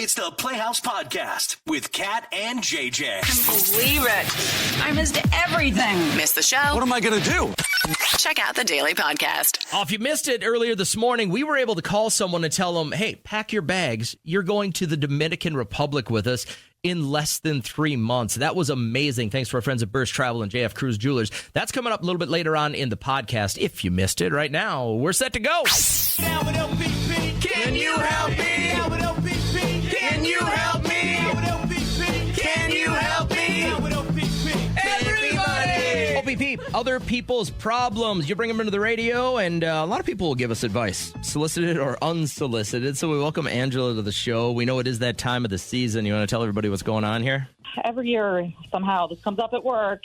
It's the Playhouse Podcast with Kat and JJ. Believe it. I missed everything. Missed the show? What am I going to do? Check out the Daily Podcast. Oh, if you missed it earlier this morning, we were able to call someone and tell them, hey, pack your bags. You're going to the Dominican Republic with us in less than 3 months. That was amazing. Thanks to our friends at Burst Travel and JF Cruise Jewelers. That's coming up a little bit later on in the podcast. If you missed it, right now, we're set to go. Can you help me? Can you help me? Can you help me? Everybody! OPP, other people's problems. You bring them into the radio, and a lot of people will give us advice, solicited or unsolicited. So we welcome Angela to the show. We know it is that time of the season. You want to tell everybody what's going on here? Every year, somehow, this comes up at work.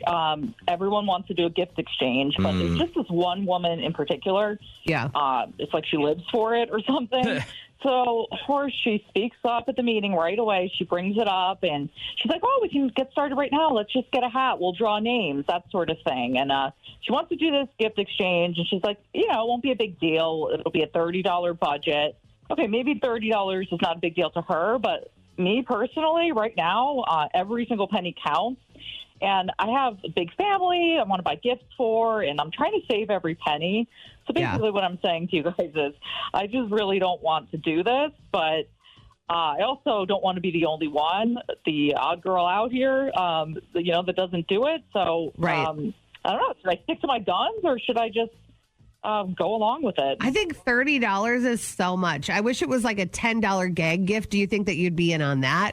Everyone wants to do a gift exchange, but it's just this one woman in particular. Yeah. It's like she lives for it or something. So, of course, she speaks up at the meeting right away. She brings it up, and she's like, oh, we can get started right now. Let's just get a hat. We'll draw names, that sort of thing. And she wants to do this gift exchange, and she's like, it won't be a big deal. It'll be a $30 budget. Okay, maybe $30 is not a big deal to her, but me personally, right now, every single penny counts. And I have a big family I want to buy gifts for, and I'm trying to save every penny. So basically what I'm saying to you guys is I just really don't want to do this, but I also don't want to be the only one, the odd girl out here, that doesn't do it. So right. I don't know. Should I stick to my guns or should I just go along with it? I think $30 is so much. I wish it was like a $10 gag gift. Do you think that you'd be in on that?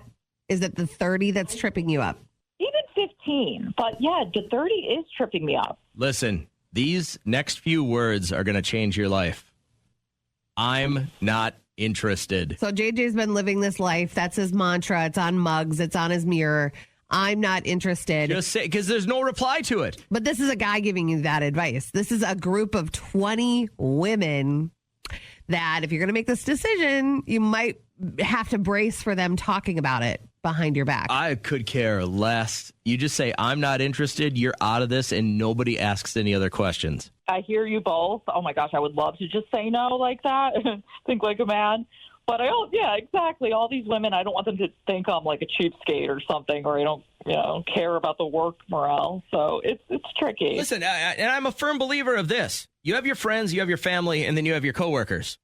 Is it the 30 that's tripping you up? Even 15. But yeah, the 30 is tripping me up. Listen, these next few words are going to change your life. I'm not interested. So JJ's been living this life. That's his mantra. It's on mugs. It's on his mirror. I'm not interested. Just say, because there's no reply to it. But this is a guy giving you that advice. This is a group of 20 women that if you're going to make this decision, you might have to brace for them talking about it behind your back. I could care less. You just say, I'm not interested. You're out of this, and nobody asks any other questions. I hear you both. Oh, my gosh, I would love to just say no like that. Think like a man. But yeah, exactly. All these women, I don't want them to think I'm like a cheapskate or something, or I don't, care about the work morale. So it's tricky. Listen, and I'm a firm believer of this. You have your friends, you have your family, and then you have your coworkers.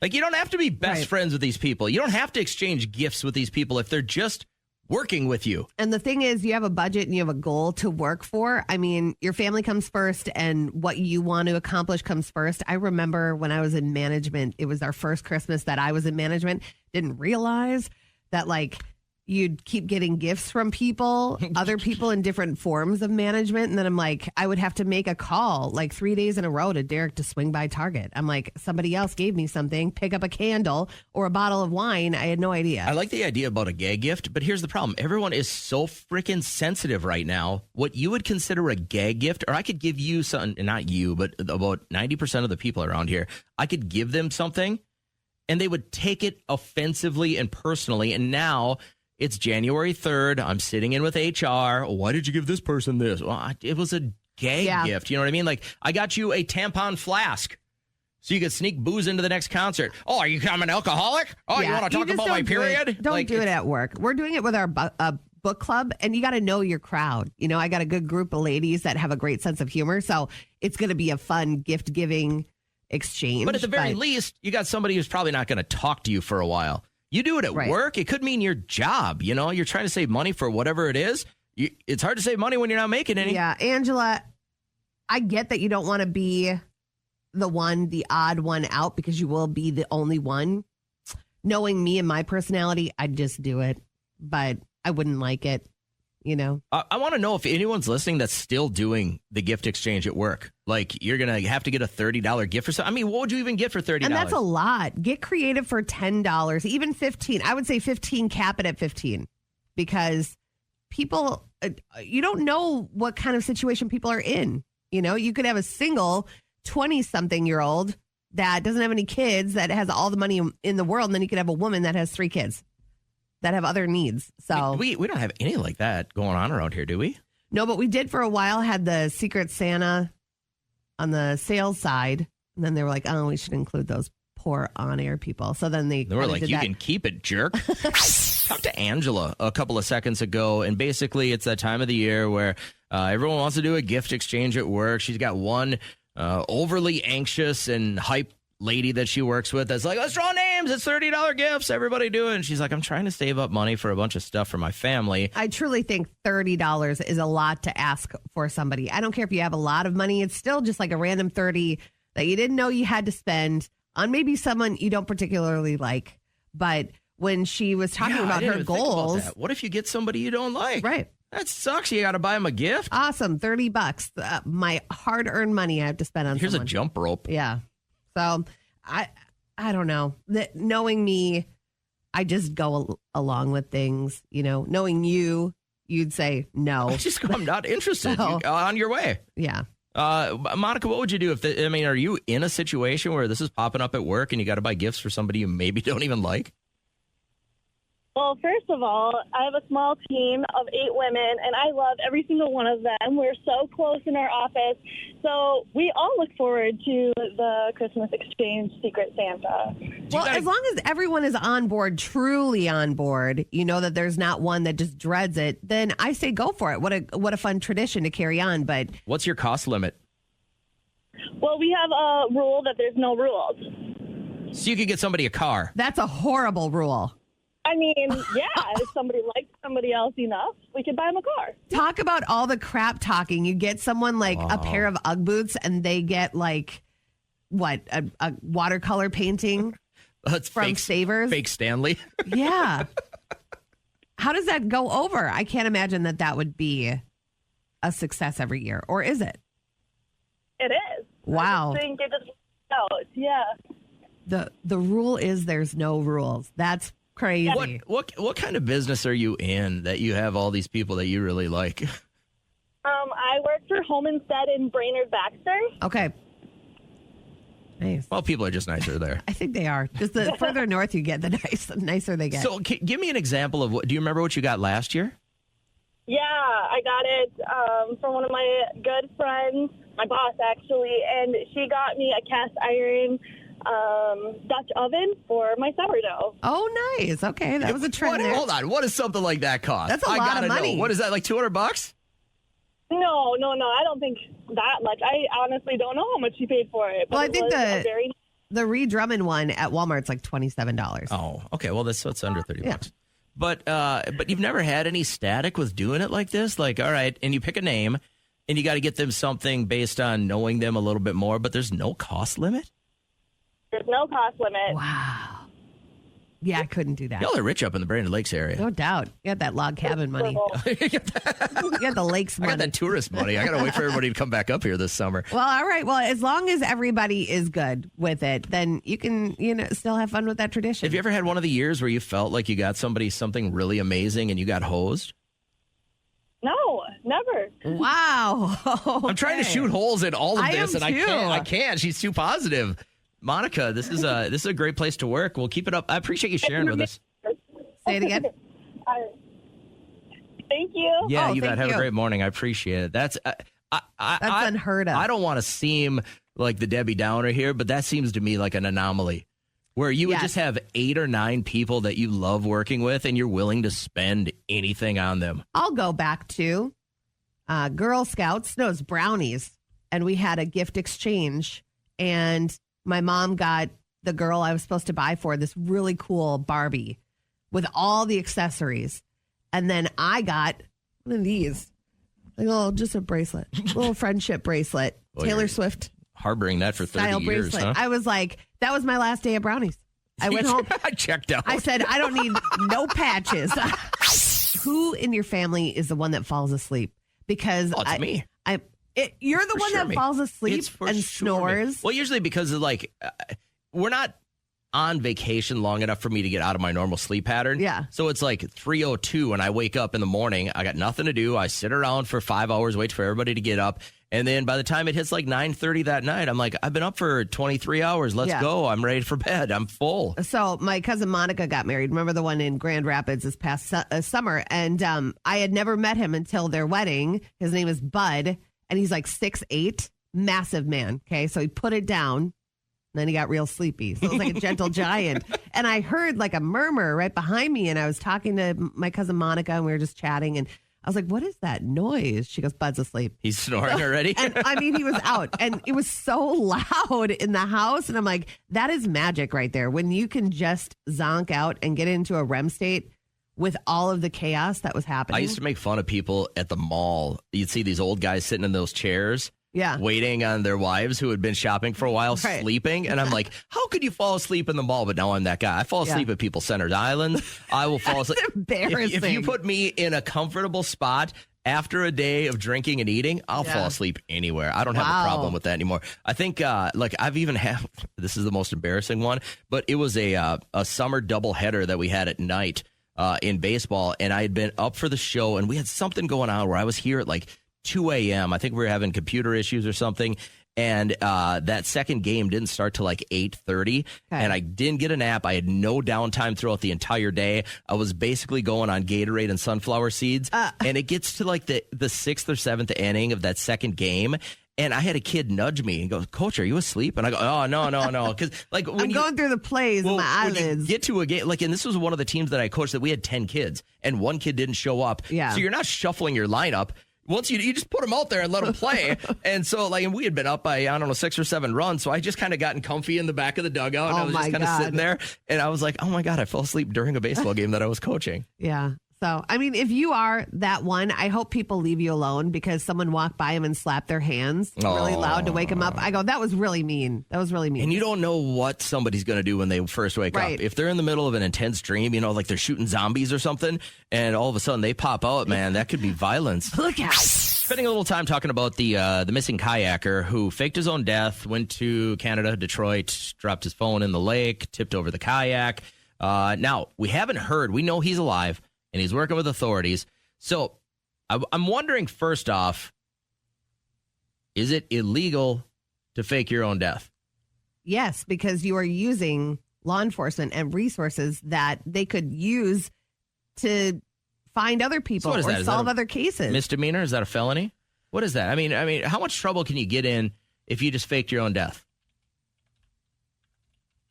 Like, you don't have to be best friends with these people. You don't have to exchange gifts with these people if they're just working with you. And the thing is, you have a budget and you have a goal to work for. I mean, your family comes first and what you want to accomplish comes first. I remember when I was in management, it was our first Christmas that I was in management. Didn't realize that, you'd keep getting gifts from people, other people in different forms of management. And then I'm like, I would have to make a call 3 days in a row to Derek to swing by Target. I'm like, somebody else gave me something, pick up a candle or a bottle of wine. I had no idea. I like the idea about a gag gift, but here's the problem. Everyone is so freaking sensitive right now. What you would consider a gag gift, or I could give you something, not you, but about 90% of the people around here, I could give them something and they would take it offensively and personally. And now it's January 3rd. I'm sitting in with HR. Why did you give this person this? Well, it was a gag gift. You know what I mean? Like, I got you a tampon flask so you could sneak booze into the next concert. Oh, are you I'm an alcoholic? Oh, you want to talk about my period? Don't do it at work. We're doing it with our book club, and you got to know your crowd. I got a good group of ladies that have a great sense of humor, so it's going to be a fun gift-giving exchange. But at the very least, you got somebody who's probably not going to talk to you for a while. You do it at work, it could mean your job. You're trying to save money for whatever it is. It's hard to save money when you're not making any. Yeah, Angela, I get that you don't want to be the odd one out because you will be the only one. Knowing me and my personality, I'd just do it, but I wouldn't like it. I want to know if anyone's listening that's still doing the gift exchange at work. Like, you're going to have to get a $30 gift or something. I mean, what would you even get for $30? And that's a lot. Get creative for $10, even $15. I would say 15, cap it at 15, because people, you don't know what kind of situation people are in. You could have a single 20-something-year-old that doesn't have any kids, that has all the money in the world, and then you could have a woman that has 3 kids that have other needs. So we don't have any like that going on around here, do we? No, but we did for a while, had the Secret Santa on the sales side. And then they were like, oh, we should include those poor on-air people. So then they We're like, did you that. can keep it, jerk. Talked to Angela a couple of seconds ago, and basically it's that time of the year where everyone wants to do a gift exchange at work. She's got one overly anxious and hype lady that she works with that's like, let's draw names. It's $30 gifts. Everybody do it. And she's like, I'm trying to save up money for a bunch of stuff for my family. I truly think $30 is a lot to ask for somebody. I don't care if you have a lot of money. It's still just like a random 30 that you didn't know you had to spend on maybe someone you don't particularly like. But when she was talking I about didn't her even think about goals, that. What if you get somebody you don't like? right? That sucks. You got to buy them a gift. Awesome, $30. My hard-earned money I have to spend on Here's someone. a jump rope. Yeah. So I don't know. Knowing me, I just go along with things. You know, knowing you, you'd say no. Just go, I'm not interested. So- On your way. Yeah. Monica, what would you do if, are you in a situation where this is popping up at work and you got to buy gifts for somebody you maybe don't even like? Well, first of all, I have a small team of 8 women, and I love every single one of them. We're so close in our office. So we all look forward to the Christmas Exchange Secret Santa. Well, as long as everyone is on board, truly on board, you know that there's not one that just dreads it, then I say go for it. What a fun tradition to carry on. But What's your cost limit? Well, we have a rule that there's no rules. So you could get somebody a car. that's a horrible rule. I mean, yeah, if somebody likes somebody else enough, we could buy them a car. Talk about all the crap talking. You get someone like a pair of Ugg boots and they get like, what, a watercolor painting That's from fake, Savers? Fake Stanley. Yeah. How does that go over? I can't imagine that would be a success every year. Or is it? It is. Wow. I just think it just out. Yeah. The rule is there's no rules. That's crazy. What kind of business are you in that you have all these people that you really like? I work for Home Instead in Brainerd Baxter. Okay. Nice. Well, people are just nicer there. I think they are. Just the further north you get, the nicer they get. So give me an example of do you remember what you got last year? Yeah, I got it from one of my good friends, my boss actually, and she got me a cast iron Dutch oven for my sourdough. Oh, nice. Okay, that was a trend there. Hold on. What does something like that cost? That's a lot gotta of money. know. What is that, like $200? No. I don't think that much. I honestly don't know how much she paid for it. But Well, I it think was a very the Ree Drummond one at Walmart's like $27. Oh, okay. Well, it's under $30. Yeah. But you've never had any static with doing it like this? Like, all right, and you pick a name, and you got to get them something based on knowing them a little bit more, but there's no cost limit? there's no cost limit. Wow. Yeah, I couldn't do that. Y'all are rich up in the Brandon Lakes area. No doubt. You got that log cabin money. You got the lakes I got money. that tourist money. I got to wait for everybody to come back up here this summer. Well, all right. Well, as long as everybody is good with it, then you can, still have fun with that tradition. Have you ever had one of the years where you felt like you got somebody something really amazing and you got hosed? No, never. Wow. I'm trying to shoot holes in all of I this, am and too. I can't. She's too positive. Monica, this is a great place to work. We'll keep it up. I appreciate you sharing with us. Say it again. Thank you. Yeah, Oh, you bet. thank Have a you. great morning. I appreciate it. That's unheard of. I don't want to seem like the Debbie Downer here, but that seems to me like an anomaly where you would Yes. just have 8 or 9 people that you love working with and you're willing to spend anything on them. I'll go back to Girl Scouts. No, it's brownies. And we had a gift exchange. And my mom got the girl I was supposed to buy for this really cool Barbie with all the accessories. And then I got one of these. Just a bracelet. Little friendship bracelet. Well, Taylor you're Swift Harboring that for 30 style years, bracelet. huh? I was like, that was my last day of brownies. I went home. I checked out. I said, I don't need no patches. Who in your family is the one that falls asleep? Because Oh, it's me. You're the For one sure that me. falls asleep It's for and sure me. snores. Well, usually because of we're not on vacation long enough for me to get out of my normal sleep pattern. Yeah. So it's like 3:02 and I wake up in the morning. I got nothing to do. I sit around for 5 hours, wait for everybody to get up. And then by the time it hits like 9:30 that night, I'm like, I've been up for 23 hours. Let's Yeah. go. I'm ready for bed. I'm full. So my cousin Monica got married. Remember the one in Grand Rapids this past summer? And I had never met him until their wedding. His name is Bud, and he's like 6'8", massive man. Okay, so he put it down then he got real sleepy. So it was like a gentle giant. And I heard like a murmur right behind me. And I was talking to my cousin Monica and we were just chatting. And I was like, what is that noise? She goes, Bud's asleep. He's snoring already? And I mean, he was out. And it was so loud in the house. And I'm like, that is magic right there. When you can just zonk out and get into a REM state with all of the chaos that was happening. I used to make fun of people at the mall. You'd see these old guys sitting in those chairs. Yeah. Waiting on their wives who had been shopping for a while, Right. sleeping. And I'm like, how could you fall asleep in the mall? But now I'm that guy. I fall asleep at people-centered islands. I will fall asleep. Embarrassing. If you put me in a comfortable spot after a day of drinking and eating, I'll fall asleep anywhere. I don't have a problem with that anymore. I think, like, I've even had, this is the most embarrassing one, but it was a summer doubleheader that we had at night in baseball. And I had been up for the show, and we had something going on where I was here at like 2 a.m. I think we were having computer issues or something. And that second game didn't start till like 8:30. And I didn't get a nap. I had no downtime throughout the entire day. I was basically going on Gatorade and sunflower seeds. And it gets to like the sixth or seventh inning of that second game. And I had a kid nudge me and go, Coach, are you asleep? And I go, oh, no. Because like when I'm going through the plays in my eyelids. When you get to a game, like, and this was one of the teams that I coached that we had 10 kids and one kid didn't show up. Yeah. So you're not shuffling your lineup. Once you just put them out there and let them play. And so, like, and we had been up by, I don't know, 6 or 7 runs. So I just kind of gotten comfy in the back of the dugout. And I was just kind of sitting there. And I was like, oh, my God, I fell asleep during a baseball game that I was coaching. Yeah. So, I mean, if you are that one, I hope people leave you alone because someone walked by him and slapped their hands really loud to wake him up. I go, that was really mean. That was really mean. And you don't know what somebody's going to do when they first wake up. If they're in the middle of an intense dream, you know, like they're shooting zombies or something, and all of a sudden they pop out, man, that could be violence. Look out. Spending a little time talking about the missing kayaker who faked his own death, went to Canada, Detroit, dropped his phone in the lake, tipped over the kayak. Now, we haven't heard. We know he's alive. And he's working with authorities. So I'm wondering, first off, is it illegal to fake your own death? Yes, because you are using law enforcement and resources that they could use to find other people or solve other cases. Misdemeanor? Is that a felony? What is that? I mean, how much trouble can you get in if you just faked your own death?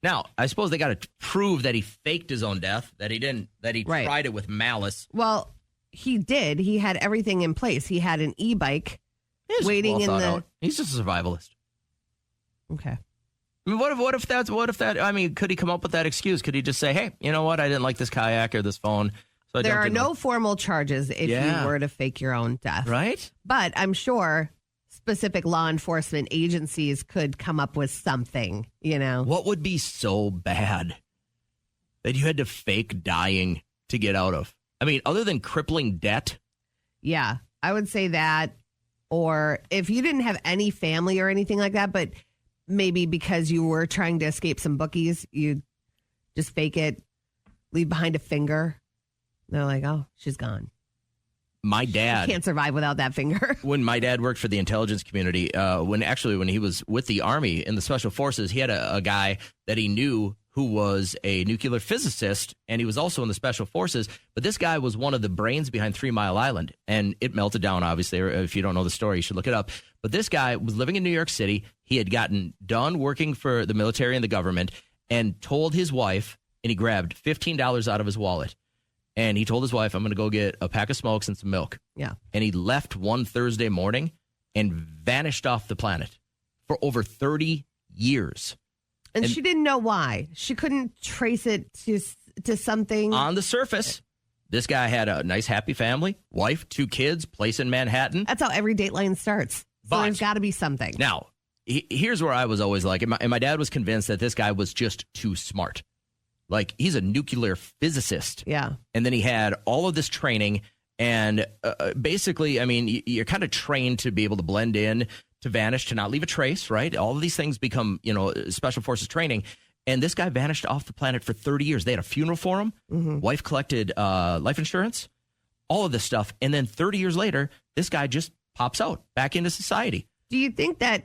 Now, I suppose they got to prove that he faked his own death, that he didn't, that he tried it with malice. Well, he did. He had everything in place. He had an e-bike waiting in the. Out. He's just a survivalist. Okay. I mean, what if that? I mean, could he come up with that excuse? Could he just say, "Hey, you know what? I didn't like this kayak or this phone." So there are no formal charges if you were to fake your own death, right? But I'm sure specific law enforcement agencies could come up with something, you know. What would be so bad that you had to fake dying to get out of? I mean, other than crippling debt? Yeah, I would say that. Or if you didn't have any family or anything like that, but maybe because you were trying to escape some bookies, you just fake it, leave behind a finger. They're like, oh, she's gone. My dad can't survive without that finger. When my dad worked for the intelligence community, when he was with the Army in the Special Forces, he had a guy that he knew who was a nuclear physicist, and he was also in the Special Forces. But this guy was one of the brains behind 3 Mile Island, and it melted down, obviously. If you don't know the story, you should look it up. But this guy was living in New York City. He had gotten done working for the military and the government and told his wife, and he grabbed $15 out of his wallet. And he told his wife, I'm going to go get a pack of smokes and some milk. Yeah. And he left one Thursday morning and vanished off the planet for over 30 years. And she didn't know why. She couldn't trace it to something. On the surface, this guy had a nice, happy family, wife, 2 kids, place in Manhattan. That's how every Dateline starts. So there's got to be something. Now, here's where I was always like, and my dad was convinced that this guy was just too smart. Like, he's a nuclear physicist. Yeah. And then he had all of this training. And basically, I mean, you're kind of trained to be able to blend in, to vanish, to not leave a trace, right? All of these things become, Special Forces training. And this guy vanished off the planet for 30 years. They had a funeral for him. Mm-hmm. Wife collected life insurance, all of this stuff. And then 30 years later, this guy just pops out back into society. Do you think that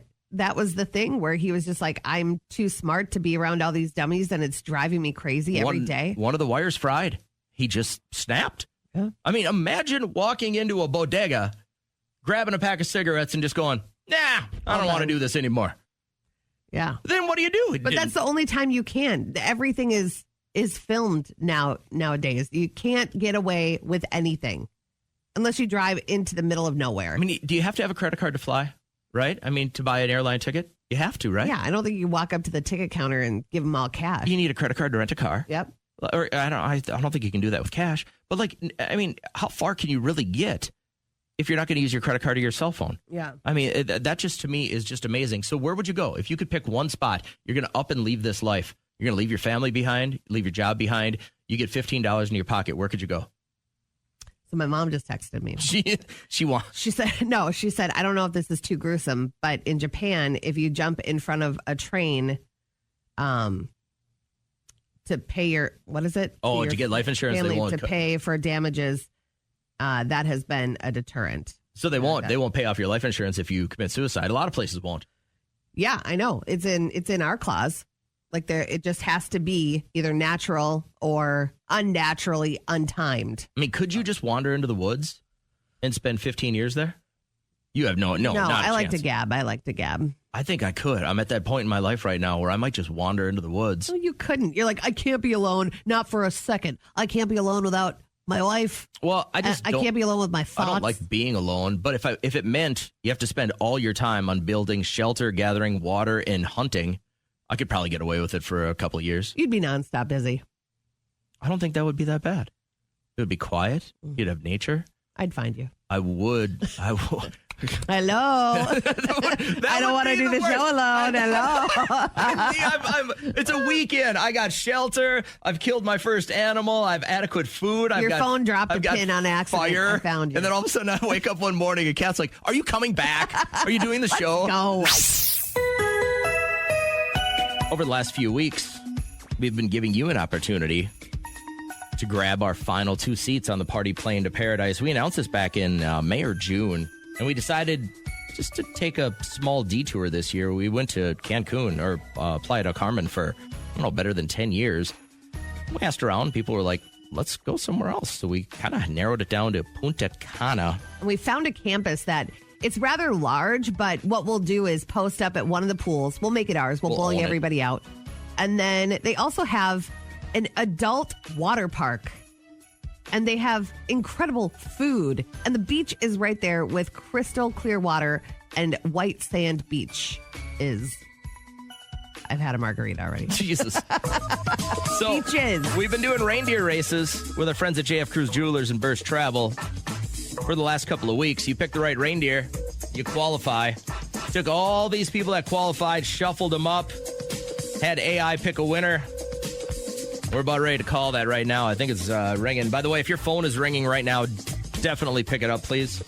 was the thing where he was just like, I'm too smart to be around all these dummies and it's driving me crazy every day? One of the wires fried. He just snapped. Yeah. I mean, imagine walking into a bodega, grabbing a pack of cigarettes and just going, nah, I don't want to do this anymore. Yeah. Then what do you do? But that's the only time you can. Everything is filmed nowadays. You can't get away with anything unless you drive into the middle of nowhere. I mean, do you have to have a credit card to fly? Right? I mean, to buy an airline ticket? You have to, right? Yeah, I don't think you walk up to the ticket counter and give them all cash. You need a credit card to rent a car. Yep. Or I don't think you can do that with cash. But like, I mean, how far can you really get if you're not going to use your credit card or your cell phone? Yeah. I mean, that just to me is just amazing. So where would you go if you could pick one spot? You're going to up and leave this life. You're going to leave your family behind, leave your job behind. You get $15 in your pocket. Where could you go? So my mom just texted me. She said, I don't know if this is too gruesome, but in Japan, if you jump in front of a train, to pay your, what is it? To get life insurance, family they won't to pay for damages. That has been a deterrent. So they won't pay off your life insurance if you commit suicide. A lot of places won't. Yeah, I know. It's in our clause. Like it just has to be either natural or unnaturally untimed. I mean, could you just wander into the woods and spend 15 years there? You have no. I like to gab. I think I could. I'm at that point in my life right now where I might just wander into the woods. No, you couldn't. You're like, I can't be alone. Not for a second. I can't be alone without my wife. Well, I can't be alone with my thoughts. I don't like being alone, but if it meant you have to spend all your time on building shelter, gathering water, and hunting, I could probably get away with it for a couple of years. You'd be nonstop busy. I don't think that would be that bad. It would be quiet. You'd have nature. I'd find you. I would. Hello. I don't want to do the show alone. Hello. It's a weekend. I got shelter. I've killed my first animal. I have adequate food. Your phone dropped a pin on accident. Fire. I found you. And then all of a sudden I wake up one morning and Kat's like, "Are you coming back? Are you doing the show?" No. Over the last few weeks, we've been giving you an opportunity to grab our final 2 seats on the Party Plane to Paradise. We announced this back in May or June, and we decided just to take a small detour this year. We went to Cancun or Playa del Carmen for, better than 10 years. We asked around. People were like, let's go somewhere else. So we kind of narrowed it down to Punta Cana. And we found a campus that it's rather large, but what we'll do is post up at one of the pools. We'll make it ours. We'll bully everybody out. And then they also have an adult water park. And they have incredible food. And the beach is right there with crystal clear water, and white sand beach is... I've had a margarita already. Jesus. So Beaches. We've been doing reindeer races with our friends at JF Cruise Jewelers and Burst Travel for the last couple of weeks. You picked the right reindeer, you qualify. Took all these people that qualified, shuffled them up, had AI pick a winner. We're about ready to call that right now. I think it's ringing. By the way, if your phone is ringing right now, definitely pick it up, please.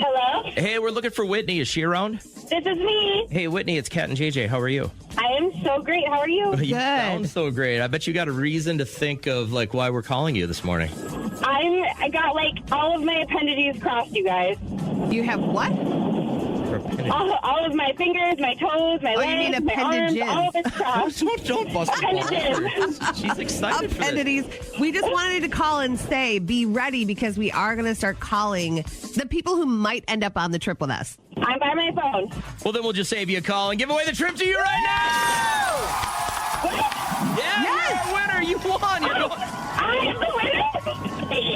Hello? Hey, we're looking for Whitney. Is she around? This is me. Hey, Whitney, it's Kat and JJ. How are you? I am so great. How are you? You sound so great. I bet you got a reason to think of why we're calling you this morning. I got all of my appendices crossed, you guys. You have what? All of my fingers, my toes, my legs, my arms, all of it's crossed. Don't bust Appendages. She's excited for this. We just wanted to call and say, be ready, because we are going to start calling the people who might end up on the trip with us. I'm by my phone. Well, then we'll just save you a call and give away the trip to you right now! Yeah, Yes! you're a winner. You won. I am the winner!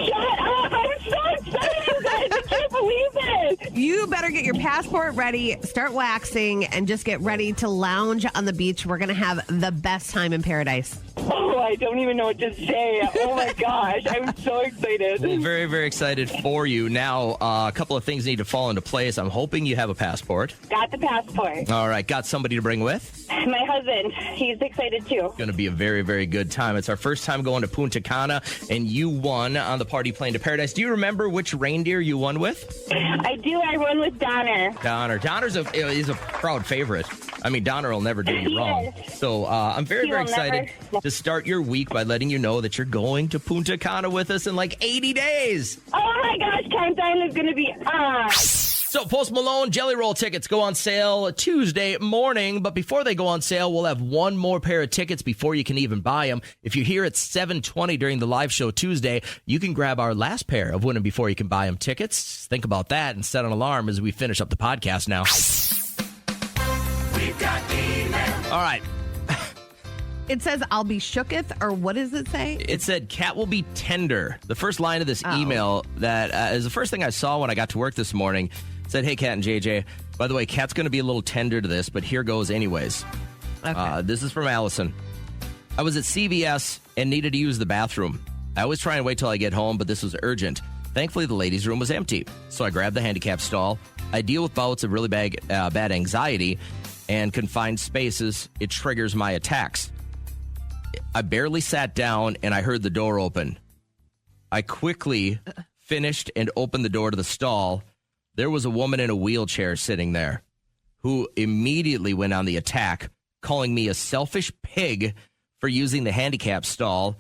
Shut up! I'm so excited, you guys! I can't believe it! You better get your passport ready, start waxing, and just get ready to lounge on the beach. We're going to have the best time in paradise. Oh, I don't even know what to say. Oh, my gosh. I'm so excited. Well, very, very excited for you. Now, a couple of things need to fall into place. I'm hoping you have a passport. Got the passport. All right. Got somebody to bring with? My husband. He's excited, too. Going to be a very, very good time. It's our first time going to Punta Cana, and you won on the Party Plane to Paradise. Do you remember which reindeer you won with? I do. I won with Donner. Donner's is a proud favorite. I mean, Donner will never do you wrong. So I'm very, He very will excited to start your week by letting you know that you're going to Punta Cana with us in 80 days. Oh, my gosh. Countdown is going to be on. So Post Malone Jelly Roll tickets go on sale Tuesday morning, but before they go on sale, we'll have one more pair of tickets before you can even buy them. If you're here at 7:20 during the live show Tuesday, you can grab our last pair of Win 'Em Before You Can Buy 'Em tickets. Think about that and set an alarm as we finish up the podcast now. We've got email. All right. It says, I'll be shooketh, or what does it say? It said, Cat will be tender. The first line of this email that is the first thing I saw when I got to work this morning. It said, hey, Cat and JJ, by the way, Cat's going to be a little tender to this, but here goes anyways. Okay. This is from Allison. I was at CVS and needed to use the bathroom. I always try and wait till I get home, but this was urgent. Thankfully, the ladies' room was empty, so I grabbed the handicap stall. I deal with bouts of really bad anxiety and confined spaces. It triggers my attacks. I barely sat down and I heard the door open. I quickly finished and opened the door to the stall. There was a woman in a wheelchair sitting there who immediately went on the attack, calling me a selfish pig for using the handicap stall.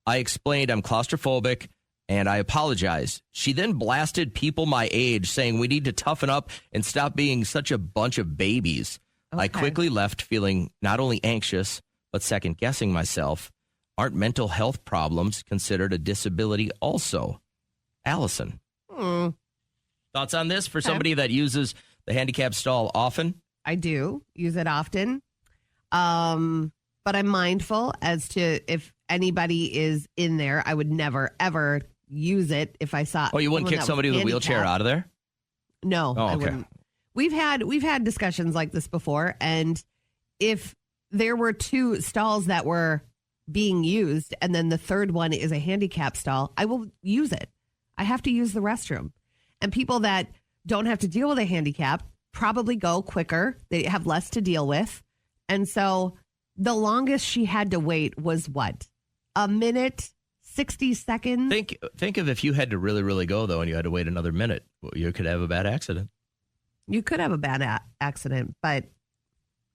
I explained I'm claustrophobic and I apologized. She then blasted people my age, saying we need to toughen up and stop being such a bunch of babies. I quickly left feeling not only anxious, but second-guessing myself. Aren't mental health problems considered a disability also? Allison. Thoughts on this for somebody that uses the handicap stall often? I do use it often. But I'm mindful as to if anybody is in there, I would never, ever use it if I saw. Oh, you wouldn't kick somebody with a wheelchair out of there? No, oh, I okay. wouldn't. We've had discussions like this before, and if there were two stalls that were being used, and then the third one is a handicap stall, I will use it. I have to use the restroom. And people that don't have to deal with a handicap probably go quicker. They have less to deal with. And so the longest she had to wait was what? A minute, 60 seconds? Think of if you had to really, really go, though, and you had to wait another minute. You could have a bad accident. You could have a bad accident, but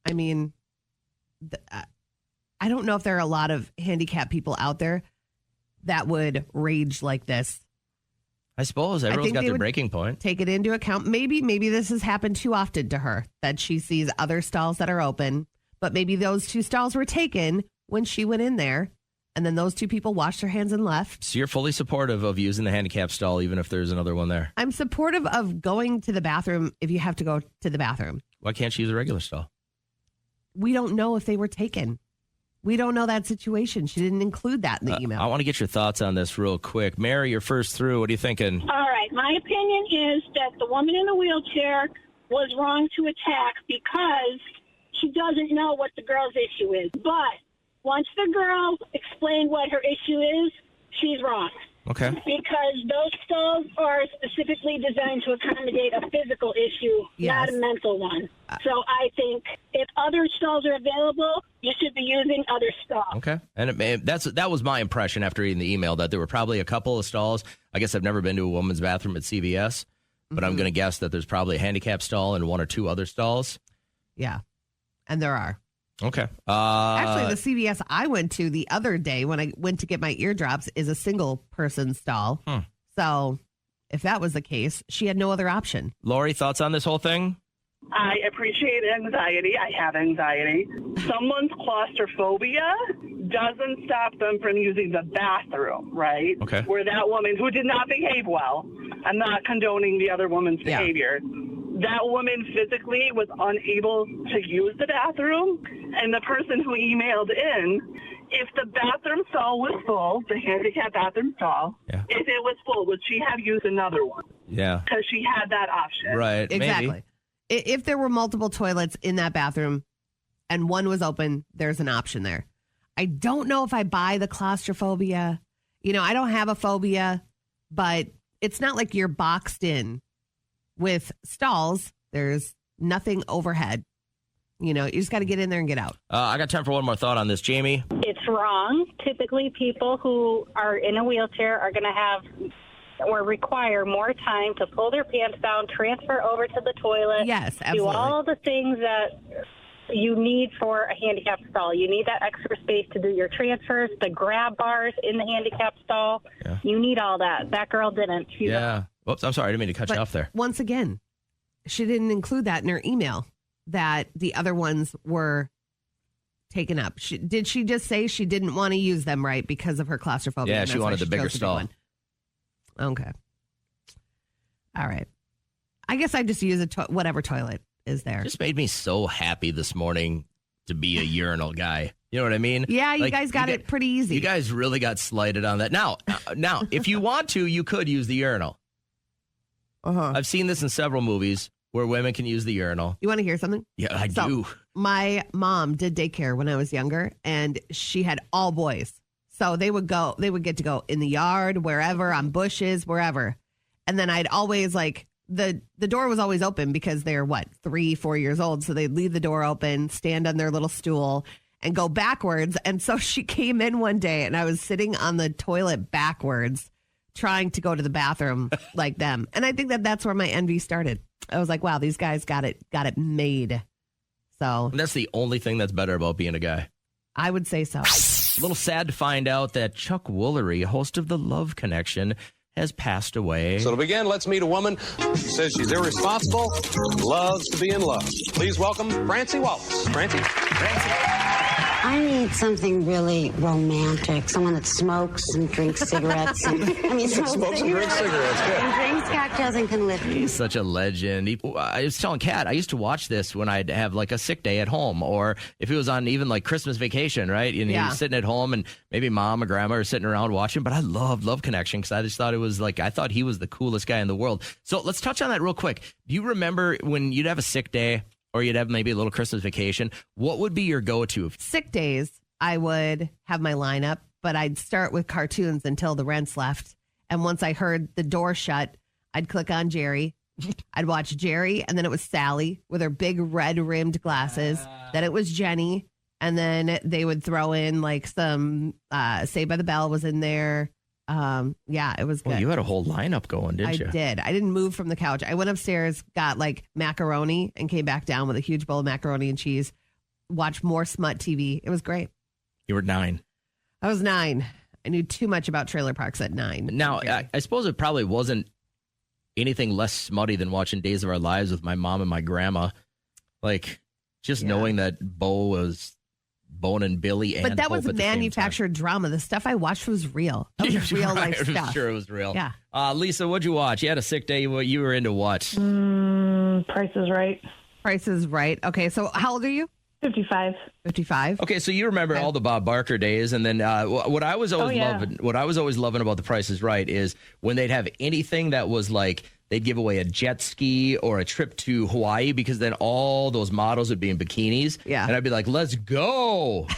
I mean, I don't know if there are a lot of handicapped people out there that would rage like this. I suppose everyone's got their breaking point. Take it into account. Maybe this has happened too often to her, that she sees other stalls that are open, but maybe those two stalls were taken when she went in there, and then those two people washed their hands and left. So you're fully supportive of using the handicap stall, even if there's another one there? I'm supportive of going to the bathroom if you have to go to the bathroom. Why can't you use a regular stall? We don't know if they were taken. We don't know that situation. She didn't include that in the email. I want to get your thoughts on this real quick. Mary, you're first through. What are you thinking? All right. My opinion is that the woman in the wheelchair was wrong to attack because she doesn't know what the girl's issue is. But once the girl explained what her issue is, she's wrong. Okay. Because those stalls are specifically designed to accommodate a physical issue, not a mental one. So I think if other stalls are available, you should be using other stalls. Okay. And that was my impression after reading the email, that there were probably a couple of stalls. I guess I've never been to a woman's bathroom at CVS, but I'm going to guess that there's probably a handicap stall and one or two other stalls. Yeah. And there are. Okay. Actually, the CVS I went to the other day when I went to get my eardrops is a single person stall. So if that was the case, she had no other option. Lori, thoughts on this whole thing? I appreciate anxiety. I have anxiety. Someone's claustrophobia doesn't stop them from using the bathroom, right? Okay. Where that woman who did not behave well, I'm not condoning the other woman's behavior. That woman physically was unable to use the bathroom, and the person who emailed in, if the bathroom stall was full, the handicap bathroom stall, if it was full, would she have used another one? Yeah. Because she had that option. Right. Exactly. Maybe. If there were multiple toilets in that bathroom and one was open, there's an option there. I don't know if I buy the claustrophobia. You know, I don't have a phobia, but it's not like you're boxed in. With stalls, there's nothing overhead. You know, you just got to get in there and get out. I got time for one more thought on this. Jamie? It's wrong. Typically, people who are in a wheelchair are going to have or require more time to pull their pants down, transfer over to the toilet. Yes, absolutely. Do all the things that you need for a handicap stall. You need that extra space to do your transfers, the grab bars in the handicap stall. Yeah. You need all that. That girl didn't. Whoops, I'm sorry. I didn't mean to cut you off there. Once again, she didn't include that in her email, that the other ones were taken up. Did she just say she didn't want to use them, right, because of her claustrophobia? Yeah, she wanted the bigger stall. Okay. All right. I guess I just use whatever toilet is there. Just made me so happy this morning to be a urinal guy. You know what I mean? Yeah, you guys got it pretty easy. You guys really got slighted on that. Now, if you want to, you could use the urinal. Uh-huh. I've seen this in several movies where women can use the urinal. You want to hear something? Yeah, I do. My mom did daycare when I was younger, and she had all boys. So they would get to go in the yard, wherever, on bushes, wherever. And then I'd always the door was always open because they're 3-4 years old. So they'd leave the door open, stand on their little stool and go backwards. And so she came in one day and I was sitting on the toilet backwards trying to go to the bathroom like them. And I think that's where my envy started. I was like, wow, these guys got it made. So that's the only thing that's better about being a guy. I would say so. A little sad to find out that Chuck Woolery, host of The Love Connection, has passed away. So to begin, let's meet a woman who says she's irresponsible, loves to be in love. Please welcome Francie Wallace. Francie? I need something really romantic. Someone that smokes and drinks cigarettes. Smokes and drinks cigarettes. Yeah. And drinks cocktails and can lift me. He's such a legend. I was telling Kat, I used to watch this when I'd have a sick day at home, or if it was on even Christmas vacation, right? And he was sitting at home and maybe mom or grandma are sitting around watching, but I loved Love Connection because I just thought it was I thought he was the coolest guy in the world. So let's touch on that real quick. Do you remember when you'd have a sick day or you'd have maybe a little Christmas vacation? What would be your go-to? Sick days, I would have my lineup, but I'd start with cartoons until the rents left. And once I heard the door shut, I'd click on Jerry. I'd watch Jerry, and then it was Sally with her big red-rimmed glasses. Then it was Jenny, and then they would throw in some Saved by the Bell was in there. Yeah, it was good. Well, you had a whole lineup going, didn't you? I did. I didn't move from the couch. I went upstairs, got macaroni, and came back down with a huge bowl of macaroni and cheese. Watched more smut TV. It was great. You were 9. I was 9. I knew too much about trailer parks at 9. Now, I suppose it probably wasn't anything less smutty than watching Days of Our Lives with my mom and my grandma. Knowing that Bo was boning Billy and But that Hope was at the same time. manufactured drama. The stuff I watched was real. That was real life stuff. I'm sure it was real. Yeah. Lisa, what'd you watch? You had a sick day. You were into what? Price is Right. Price is Right. Okay, so how old are you? 55. 55. Okay, so you remember all the Bob Barker days, and then what I was always loving about The Price is Right is when they'd have anything that was they'd give away a jet ski or a trip to Hawaii, because then all those models would be in bikinis. Yeah. And I'd be like, let's go.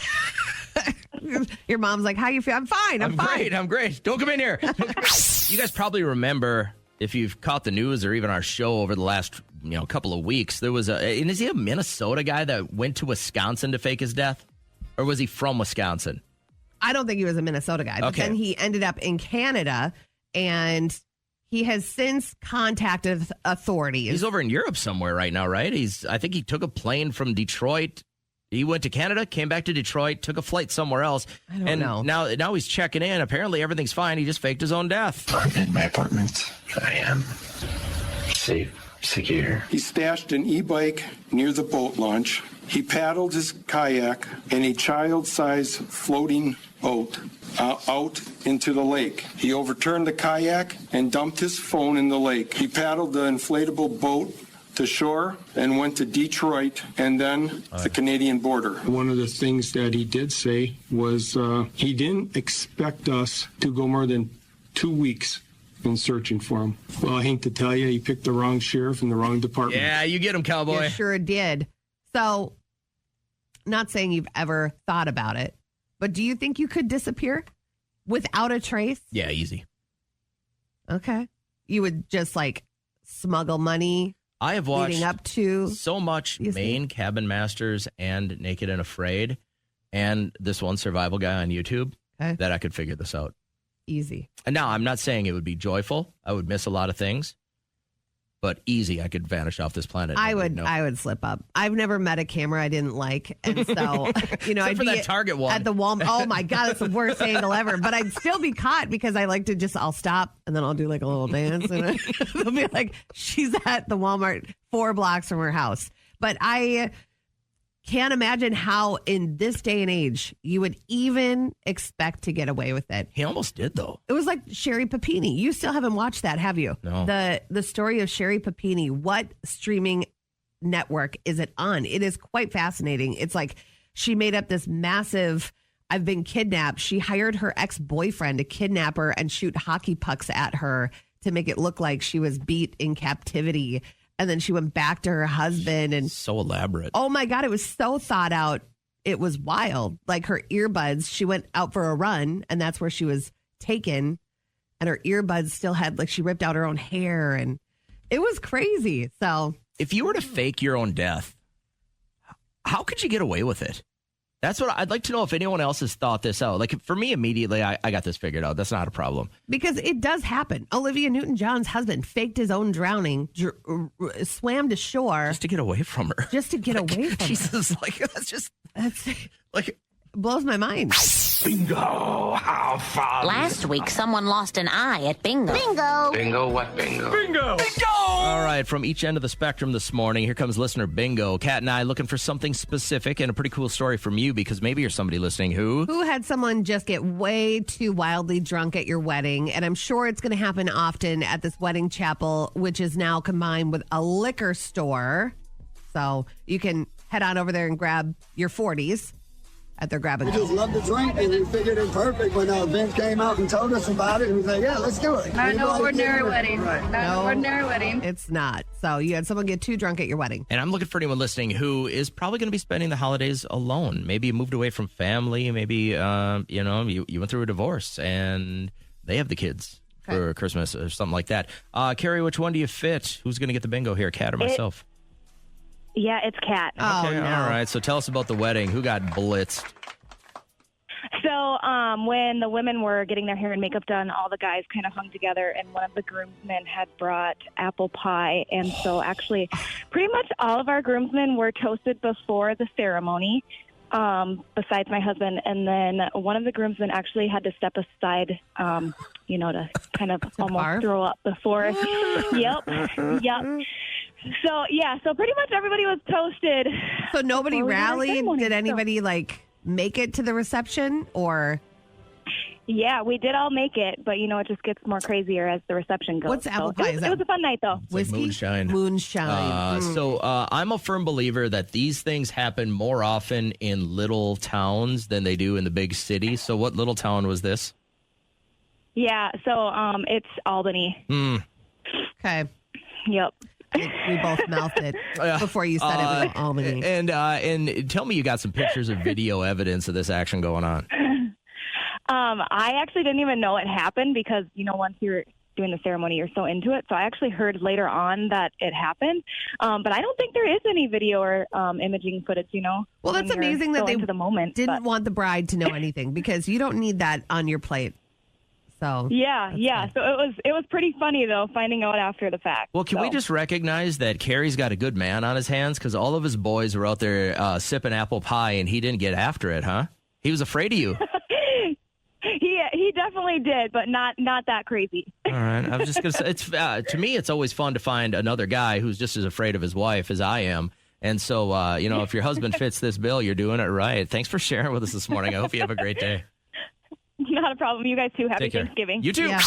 Your mom's like, how you feel? I'm fine. I'm fine. I'm great. Don't come in here. You guys probably remember, if you've caught the news or even our show over the last couple of weeks, there was is he a Minnesota guy that went to Wisconsin to fake his death? Or was he from Wisconsin? I don't think he was a Minnesota guy. But then he ended up in Canada, and he has since contacted authorities. He's over in Europe somewhere right now, right? I think he took a plane from Detroit. He went to Canada, came back to Detroit, took a flight somewhere else. I don't know. Now he's checking in. Apparently everything's fine. He just faked his own death. I'm in my apartment. I am safe, secure. He stashed an e-bike near the boat launch. He paddled his kayak in a child-sized floating boat out into the lake. He overturned the kayak and dumped his phone in the lake. He paddled the inflatable boat to shore and went to Detroit and then the Canadian border. One of the things that he did say was he didn't expect us to go more than 2 weeks in searching for him. Well, I hate to tell you, he picked the wrong sheriff in the wrong department. Yeah, you get him, cowboy. You sure did. So, not saying you've ever thought about it, but do you think you could disappear without a trace? Yeah, easy. Okay. You would just smuggle money. I have watched leading up to so much Maine Cabin Masters and Naked and Afraid and this one survival guy on YouTube that I could figure this out. Easy. And now I'm not saying it would be joyful. I would miss a lot of things. but easy, I could vanish off this planet. I would slip up. I've never met a camera I didn't like, and so I'd for be that Target one at the Walmart. Oh my God, it's the worst angle ever. But I'd still be caught because I like to I'll stop and then I'll do like a little dance, and they'll be like, she's at the Walmart 4 blocks from her house. But I can't imagine how in this day and age you would even expect to get away with it. He almost did, though. It was like Sherry Papini. You still haven't watched that, have you? No. The story of Sherry Papini. What streaming network is it on? It is quite fascinating. It's like she made up this massive, I've been kidnapped. She hired her ex-boyfriend to kidnap her and shoot hockey pucks at her to make it look like she was beat in captivity. And then she went back to her husband. And so elaborate. Oh my God, it was so thought out. It was wild. Like her earbuds, she went out for a run and that's where she was taken. And her earbuds still had, like, she ripped out her own hair and it was crazy. So if you were to fake your own death, how could you get away with it? That's what I'd like to know if anyone else has thought this out. Like, for me, immediately, I got this figured out. That's not a problem. Because it does happen. Olivia Newton-John's husband faked his own drowning, swam to shore. Just to get away from her. Just to get away from Jesus, her. like, that's like, blows my mind. Bingo! How fun! Last week, someone lost an eye at bingo. Bingo! Bingo what bingo? Bingo! Bingo! All right, from each end of the spectrum this morning, here comes listener Bingo. Kat and I looking for something specific and a pretty cool story from you because maybe you're somebody listening who had someone just get way too wildly drunk at your wedding. And I'm sure it's going to happen often at this wedding chapel, which is now combined with a liquor store. So you can head on over there and grab your 40s. At their grab and We just love to drink, and we figured it perfect when Vince came out and told us about it. And we said, yeah, let's do it. Not no ordinary wedding. Right. Not an ordinary wedding. It's not. So you had someone get too drunk at your wedding. And I'm looking for anyone listening who is probably going to be spending the holidays alone. Maybe you moved away from family. Maybe, you went through a divorce and they have the kids for Christmas or something like that. Carrie, which one do you fit? Who's going to get the bingo here, Kat or myself? Yeah, it's Kat. Okay, all right. So tell us about the wedding. Who got blitzed? So when the women were getting their hair and makeup done, all the guys kind of hung together, and one of the groomsmen had brought apple pie. And so actually pretty much all of our groomsmen were toasted before the ceremony, besides my husband. And then one of the groomsmen actually had to step aside, to kind of almost throw up before. Yep. So pretty much everybody was toasted. So nobody rallied? Did anybody make it to the reception or? Yeah, we did all make it, but it just gets more crazier as the reception goes. What's apple pie? It was a fun night though. Whiskey? Like moonshine. So I'm a firm believer that these things happen more often in little towns than they do in the big city. So what little town was this? Yeah, so it's Albany. Okay. Yep. We both mouthed it before you said it was Albany. And tell me you got some pictures or video evidence of this action going on. I actually didn't even know it happened because, once you're doing the ceremony, you're so into it. So I actually heard later on that it happened. But I don't think there is any video or imaging footage, Well, that's amazing that they didn't want the bride to know anything because you don't need that on your plate. So yeah. So it was pretty funny though, finding out after the fact. Well, can we just recognize that Carrie's got a good man on his hands because all of his boys were out there sipping apple pie and he didn't get after it, huh? He was afraid of you. He definitely did, but not that crazy. All right, I was just gonna say it's to me it's always fun to find another guy who's just as afraid of his wife as I am. And so if your husband fits this bill, you're doing it right. Thanks for sharing with us this morning. I hope you have a great day. Not a problem. You guys too. Happy Take care. Thanksgiving. You too. Yeah.